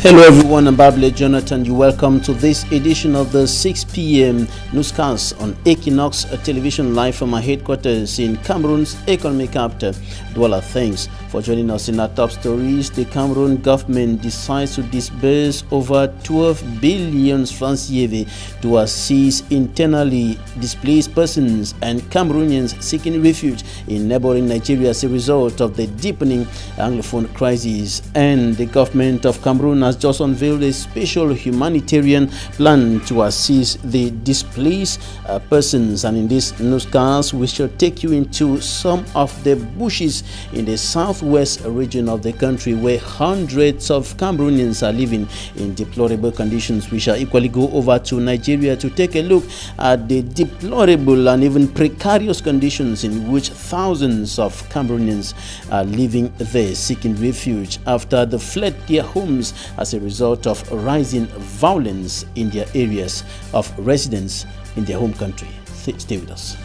Hello everyone, I'm Bable Jonathan. You welcome to this edition of the 6 p.m. newscast on Equinox television, live from our headquarters in Cameroon's economic capital, Douala. Thanks for joining us. In our top stories, the Cameroon government decides to disburse over 12 billion francs CFA to assist internally displaced persons and Cameroonians seeking refuge in neighboring Nigeria as a result of the deepening Anglophone crisis. And the government of Cameroon has just unveiled a special humanitarian plan to assist the displaced persons. And in this newscast, we shall take you into some of the bushes in the southwest region of the country, where hundreds of Cameroonians are living in deplorable conditions. We shall equally go over to Nigeria to take a look at the deplorable and even precarious conditions in which thousands of Cameroonians are living there, seeking refuge after they fled their homes as a result of rising violence in their areas of residence in their home country. Stay with us.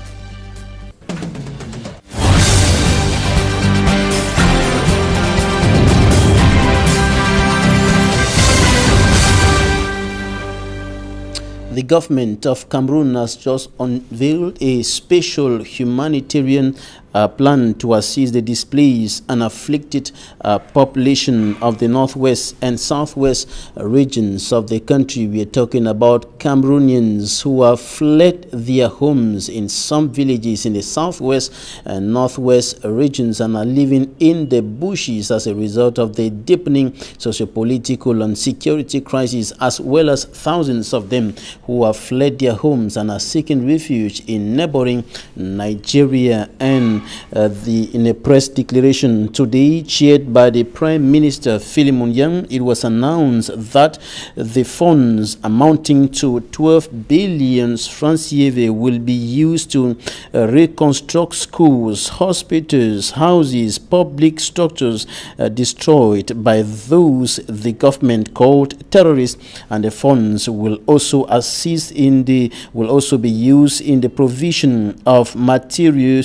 The government of Cameroon has just unveiled a special humanitarian plan to assist the displaced and afflicted population of the northwest and southwest regions of the country. We are talking about Cameroonians who have fled their homes in some villages in the southwest and northwest regions and are living in the bushes as a result of the deepening socio-political and security crisis, as well as thousands of them who have fled their homes and are seeking refuge in neighboring Nigeria. And in a press declaration today chaired by the Prime Minister Philemon Yang, it was announced that the funds amounting to 12 billion francs CFA will be used to reconstruct schools, hospitals, houses, public structures destroyed by those the government called terrorists, and the funds will also be used in the provision of material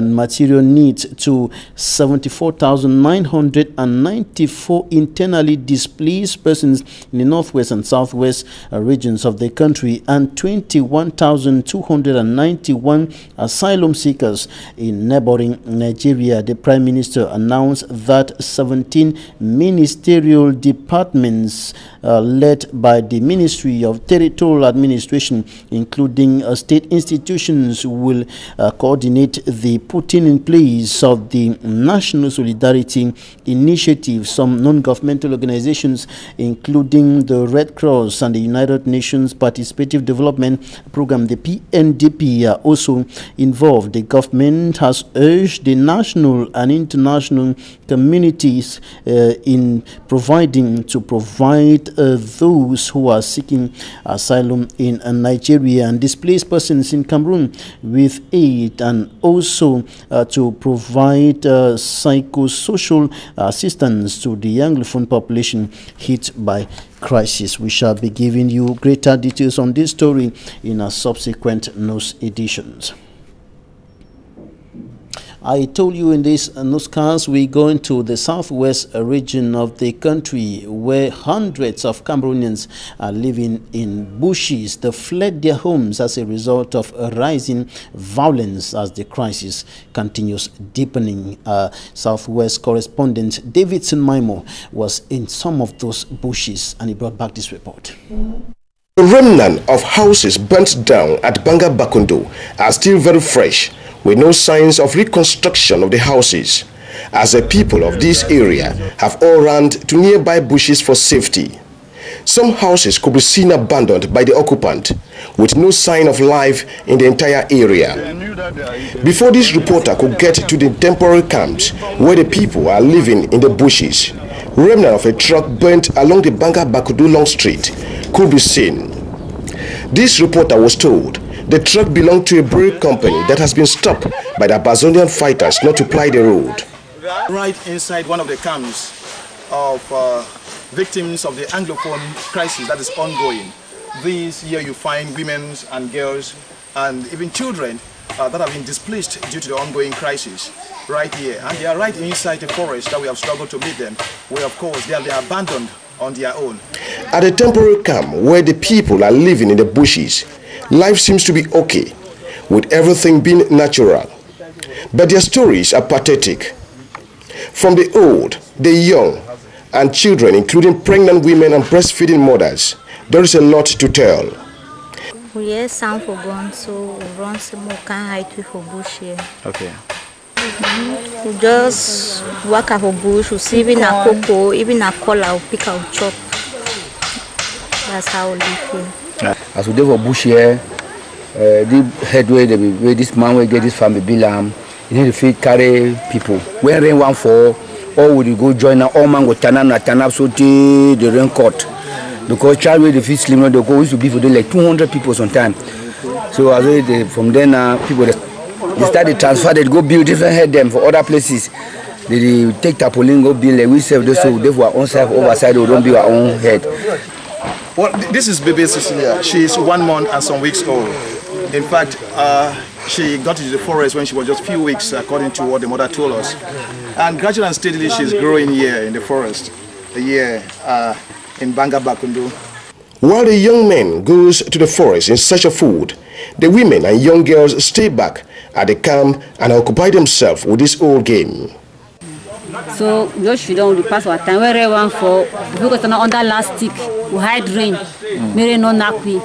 needs to 74,994 internally displaced persons in the northwest and southwest regions of the country, and 21,291 asylum seekers in neighboring Nigeria. The Prime Minister announced that 17 ministerial departments led by the Ministry of Territorial Administration, including state institutions, will coordinate the putting in place of the National Solidarity Initiative. Some non-governmental organizations, including the Red Cross and the United Nations Participative Development Program, the PNDP, are also involved. The government has urged the national and international communities in provide those who are seeking asylum in Nigeria and displaced persons in Cameroon with aid, and also to provide psychosocial assistance to the Anglophone population hit by crisis. We shall be giving you greater details on this story in our subsequent news editions. I told you in this newscast we're going to the southwest region of the country, where hundreds of Cameroonians are living in bushes. They fled their homes as a result of a rising violence as the crisis continues deepening. Southwest correspondent Davidson Maimo was in some of those bushes, and he brought back this report. The remnant of houses burnt down at Banga Bakundo are still very fresh, with no signs of reconstruction of the houses, as the people of this area have all run to nearby bushes for safety. Some houses could be seen abandoned by the occupant, with no sign of life in the entire area. Before this reporter could get to the temporary camps where the people are living in the bushes, remnant of a truck burnt along the Banga Bakudu Long Street could be seen. This reporter was told the truck belonged to a brewery company that has been stopped by the Amazonian fighters not to ply the road. Right inside one of the camps of victims of the Anglophone crisis that is ongoing. This here you find women and girls and even children that have been displaced due to the ongoing crisis right here. And they are right inside the forest that we have struggled to meet them, where of course they have been abandoned on their own. At a temporary camp where the people are living in the bushes, life seems to be okay, with everything being natural. But their stories are pathetic. From the old, the young, and children, including pregnant women and breastfeeding mothers, there is a lot to tell. We have sound for gun, so we run some more can hide for bush here. Okay. We just walk out for bush, we see even a cocoa, even a collar, we pick out chop. That's how we live here. As we do for bush here, the headway, this man will get this family bill. You need to carry people. When rain one fall, or would you go join all man go turn up so the rain caught. Because child with the fish slim, they go used to be for like 200 people sometimes. So as from then people they start to transfer, they go build different head them for other places. They take tarpaulin, go build like we save this so they for our own self overside, we don't build our own head. Well, this is baby Cecilia. She's 1 month and some weeks old. In fact, she got into the forest when she was just a few weeks, according to what the mother told us. And gradually and steadily, she's growing here in the forest, here in Banga Bakundu. While the young men goes to the forest in search of food, the women and young girls stay back at the camp and occupy themselves with this old game. So we just don't pass our time. Where everyone for because under last stick, we hide rain. Mere no nakwi.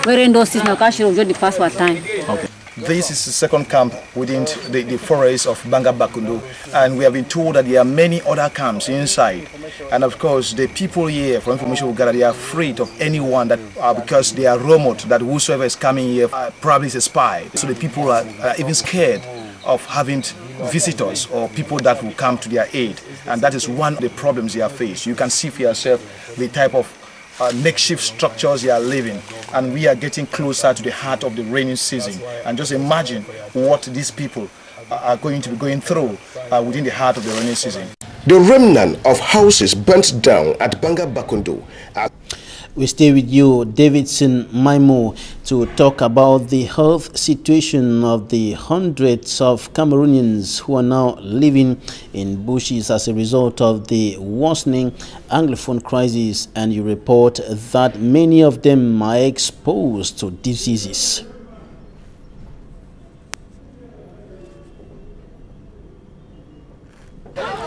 Where rain don't sit now, cash we just pass our time. Okay. This is the second camp within the forest of Banga Bakundu, and we have been told that there are many other camps inside. And of course, the people here, for information we gather, they are afraid of anyone that because they are remote, that whosoever is coming here probably is a spy. So the people are even scared of having visitors or people that will come to their aid, and that is one of the problems they are faced. You can see for yourself the type of makeshift structures they are living, and we are getting closer to the heart of the rainy season. And just imagine what these people are going to be going through within the heart of the rainy season. The remnant of houses burnt down at Banga Bakundu. We stay with you, Davidson Maimo, to talk about the health situation of the hundreds of Cameroonians who are now living in bushes as a result of the worsening Anglophone crisis, and you report that many of them are exposed to diseases.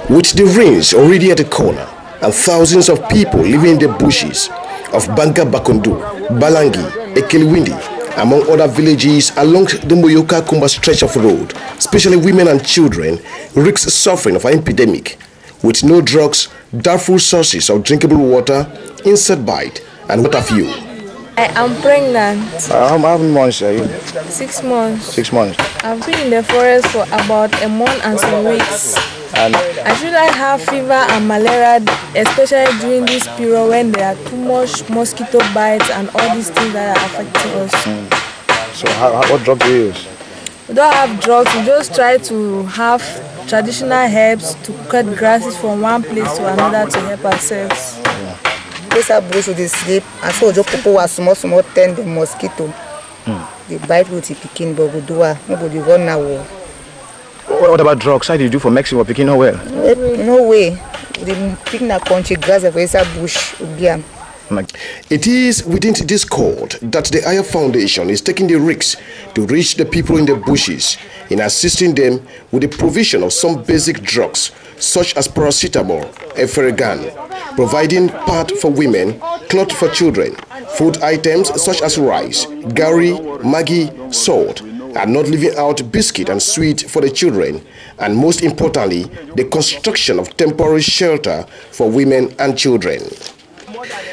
With the rains already at the corner and thousands of people living in the bushes of Banga Bakundu, Balangi, Ekelwindi, among other villages along the Moyoka-Kumba stretch of road, especially women and children, risk suffering of an epidemic, with no drugs, doubtful sources of drinkable water, insect bite, and what have you. I am pregnant. How many months are you? 6 months. 6 months. I've been in the forest for about a month and some weeks. And I have fever and malaria, especially during this period when there are too much mosquito bites and all these things that are affecting us. So what drug do you use? We don't have drugs, we just try to have traditional herbs to cut grasses from one place to another to help ourselves. This are bush with sleep, and so just people was small tend the mosquito. The bite with the picking, but we do nobody run now. What about drugs? How do you do for Mexico or picking no well? No way. The picking a country grass of a bush. It is within this court that the Aya Foundation is taking the risks to reach the people in the bushes in assisting them with the provision of some basic drugs such as paracetamol and Ferrigan, providing pad for women, cloth for children, food items such as rice, gari, maggi, salt, and not leaving out biscuit and sweet for the children, and most importantly, the construction of temporary shelter for women and children.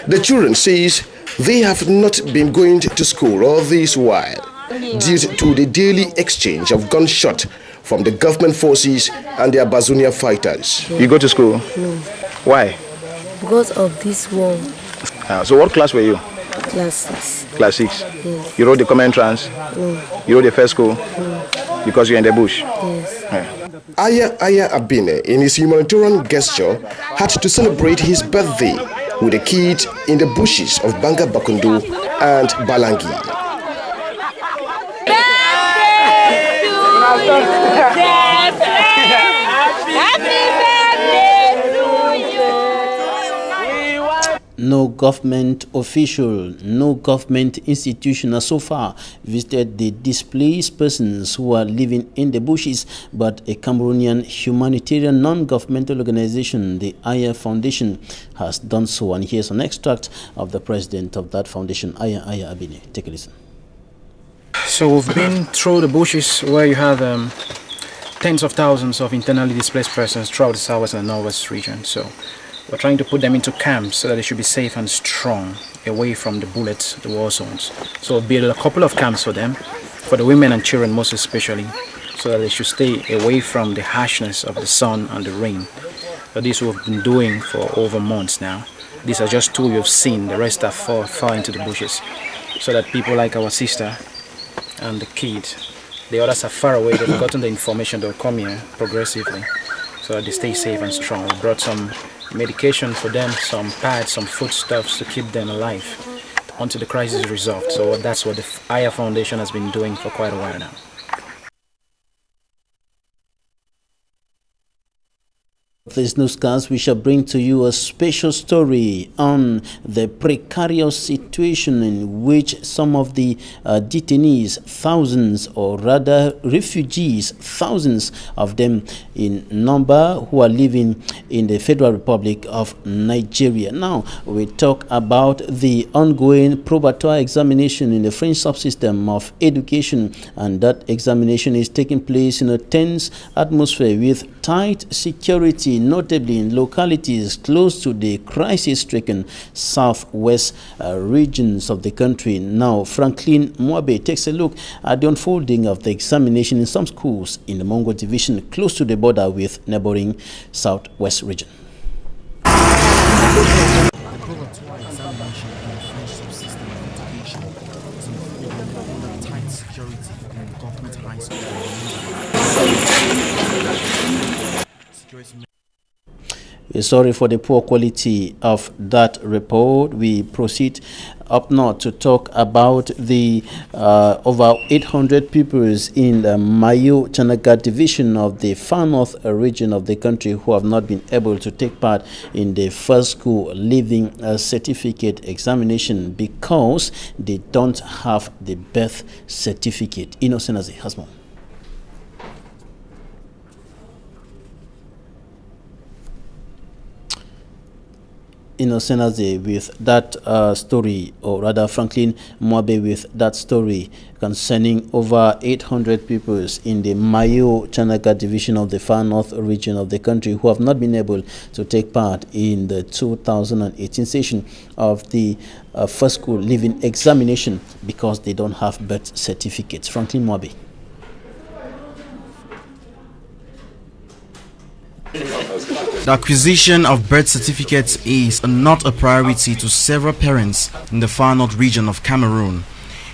The children says they have not been going to school all this while due to the daily exchange of gunshot from the government forces and their Bazunia fighters. You go to school? No. Why? Because of this war. So what class were you? Class 6. Class 6? Yes. You wrote the common entrance? No. You wrote the first school? No. Because you're in the bush? Yes. Aya Abine, in his humanitarian gesture, had to celebrate his birthday with a kid in the bushes of Banga Bakundu and Balangi. No government official, no government institution has so far visited the displaced persons who are living in the bushes, but a Cameroonian humanitarian non-governmental organization, the Aya Foundation, has done so. And here's an extract of the president of that foundation, Aya Abine. Take a listen. So we've been through the bushes where you have tens of thousands of internally displaced persons throughout the southwest and northwest region. So we're trying to put them into camps so that they should be safe and strong away from the bullets, the war zones. So we'll build a couple of camps for them, for the women and children most especially, so that they should stay away from the harshness of the sun and the rain. So this we've been doing for over months now. These are just two you've seen, the rest are far into the bushes, so that people like our sister and the kid, the others are far away, they've gotten the information, they'll come here progressively so that they stay safe and strong. We brought some medication for them, some pads, some foodstuffs to keep them alive until the crisis is resolved. So that's what the Aya Foundation has been doing for quite a while now. This newscast, we shall bring to you a special story on the precarious situation in which some of the detainees, thousands or rather refugees, thousands of them in number, who are living in the Federal Republic of Nigeria. Now we talk about the ongoing probatoire examination in the French subsystem of education, and that examination is taking place in a tense atmosphere with tight security, notably in localities close to the crisis-stricken southwest regions of the country. Now, Franklin Mwabe takes a look at the unfolding of the examination in some schools in the Mongo division close to the border with neighboring southwest region. We're sorry for the poor quality of that report. We proceed up north to talk about the over 800 pupils in the Mayo Chanaga division of the far north region of the country who have not been able to take part in the first school leaving certificate examination because they don't have the birth certificate. Innocent as a husband. Innocent with that story, or rather Franklin Mwabe with that story concerning over 800 pupils in the Mayo Chanaga division of the far north region of the country who have not been able to take part in the 2018 session of the first school leaving examination because they don't have birth certificates. Franklin Mwabe. The acquisition of birth certificates is not a priority to several parents in the far north region of Cameroon.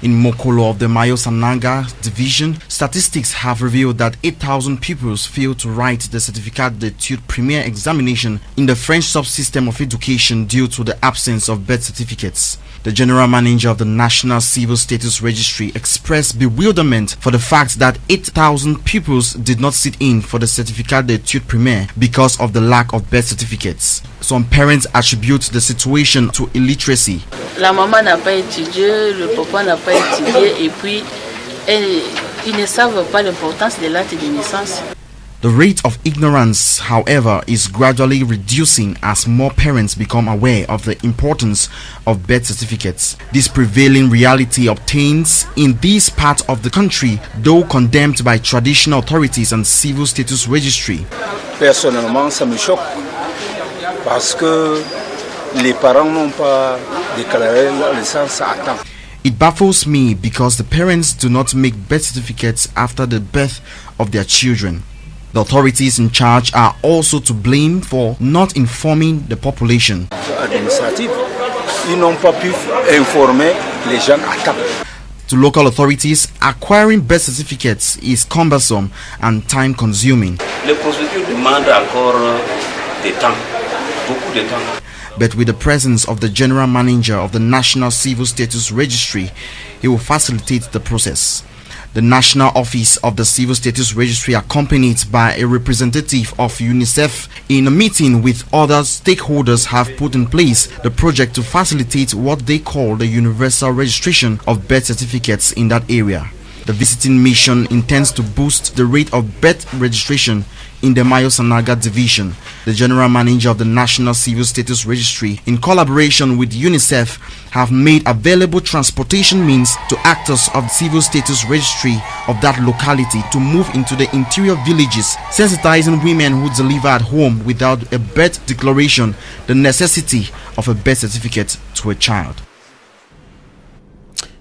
In Mokolo of the Mayo Sanaga division, statistics have revealed that 8,000 pupils failed to write the Certificat d'études primaire examination in the French subsystem of education due to the absence of birth certificates. The general manager of the National Civil Status Registry expressed bewilderment for the fact that 8,000 pupils did not sit in for the Certificat d'études primaire because of the lack of birth certificates. Some parents attribute the situation to illiteracy. La maman n'a pas étudié, le papa n'a pas étudié, et puis ils ne savent pas l'importance de l'acte de naissance. The rate of ignorance, however, is gradually reducing as more parents become aware of the importance of birth certificates. This prevailing reality obtains in this part of the country, though condemned by traditional authorities and civil status registry. Personnellement, ça me choque parce que les parents n'ont pas déclaré la naissance à temps. It baffles me because the parents do not make birth certificates after the birth of their children. The authorities in charge are also to blame for not informing the population. To local authorities, acquiring birth certificates is cumbersome and time-consuming. But with the presence of the general manager of the National Civil Status Registry, he will facilitate the process. The National Office of the Civil Status Registry, accompanied by a representative of UNICEF, in a meeting with other stakeholders, have put in place the project to facilitate what they call the universal registration of birth certificates in that area. The visiting mission intends to boost the rate of birth registration in the Mayo Sanaga division. The general manager of the National Civil Status Registry, in collaboration with UNICEF, have made available transportation means to actors of the Civil Status Registry of that locality to move into the interior villages, sensitizing women who deliver at home without a birth declaration the necessity of a birth certificate to a child.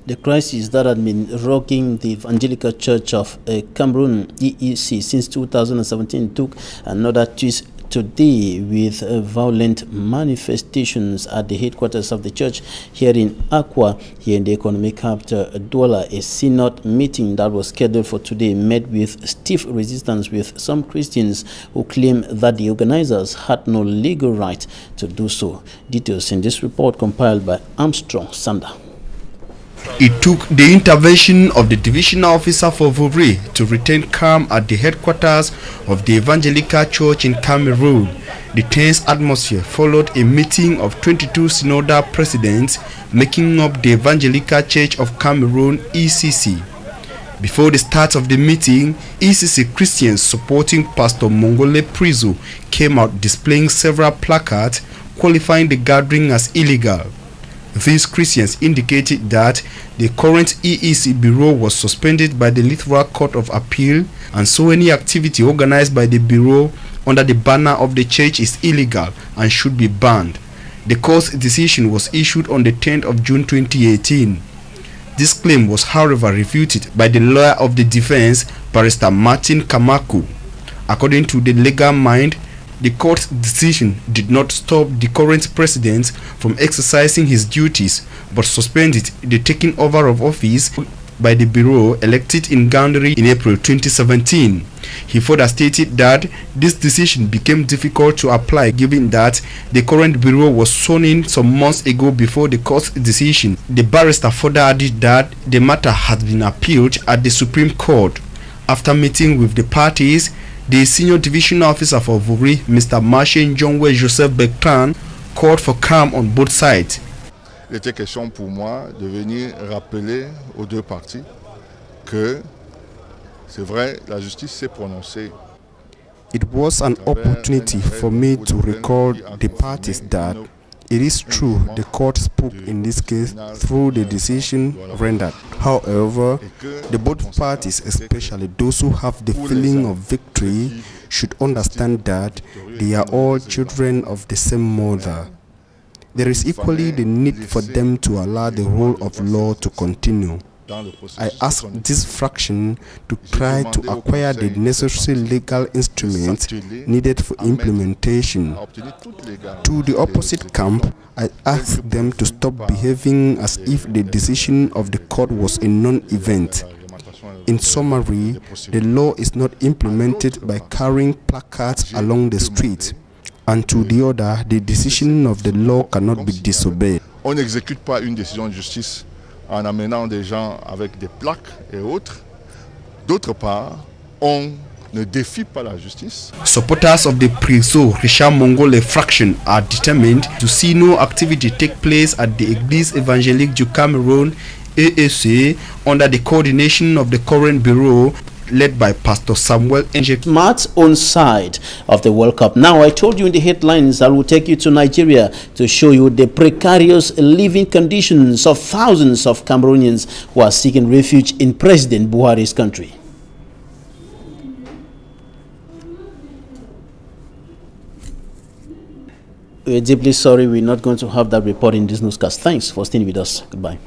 The crisis that had been rocking the Evangelical Church of Cameroon, EEC, since 2017 took another twist today with violent manifestations at the headquarters of the church here in Accra, here in the economic capital, Douala. A synod meeting that was scheduled for today met with stiff resistance with some Christians who claim that the organizers had no legal right to do so. Details in this report compiled by Armstrong Sander. It took the intervention of the divisional officer for Vouvray to retain calm at the headquarters of the Evangelical Church in Cameroon. The tense atmosphere followed a meeting of 22 synodal presidents making up the Evangelical Church of Cameroon, ECC. Before the start of the meeting, ECC Christians supporting Pastor Mongole Prizo came out displaying several placards qualifying the gathering as illegal. These Christians indicated that the current EEC Bureau was suspended by the Littoral Court of Appeal, and so any activity organized by the Bureau under the banner of the church is illegal and should be banned. The court's decision was issued on the 10th of June 2018. This claim was, however, refuted by the lawyer of the defense, Barrister Martin Kamaku. According to the legal mind, the court's decision did not stop the current president from exercising his duties, but suspended the taking over of office by the Bureau elected in Gandari in April 2017. He further stated that this decision became difficult to apply given that the current Bureau was sworn in some months ago before the court's decision. The barrister further added that the matter had been appealed at the Supreme Court. After meeting with the parties, the senior division officer for Vouvray, Mr. Marchin Jongwe Joseph Bertrand, called for calm on both sides. Il était question pour moi de venir rappeler aux deux parties que c'est vrai, la justice s'est prononcée. It was an opportunity for me to recall the parties that it is true the court spoke in this case through the decision rendered. However, the both parties, especially those who have the feeling of victory, should understand that they are all children of the same mother. There is equally the need for them to allow the rule of law to continue. I ask this fraction to try to acquire the necessary legal instruments needed for implementation. To the opposite camp, I ask them to stop behaving as if the decision of the court was a non-event. In summary, the law is not implemented by carrying placards along the street, and to the other, the decision of the law cannot be disobeyed. On n'exécute pas une décision de justice en amenant des gens avec des plaques et autres. D'autre part, on ne défie pas la justice. Supporters of the Prizo Richard Mongole fraction are determined to see no activity take place at the Église évangélique du Cameroon, EEC, under the coordination of the current bureau led by Pastor Samuel Njek. Smart's own side of the World Cup. Now, I told you in the headlines I will take you to Nigeria to show you the precarious living conditions of thousands of Cameroonians who are seeking refuge in President Buhari's country. We're deeply sorry we're not going to have that report in this newscast. Thanks for staying with us. Goodbye.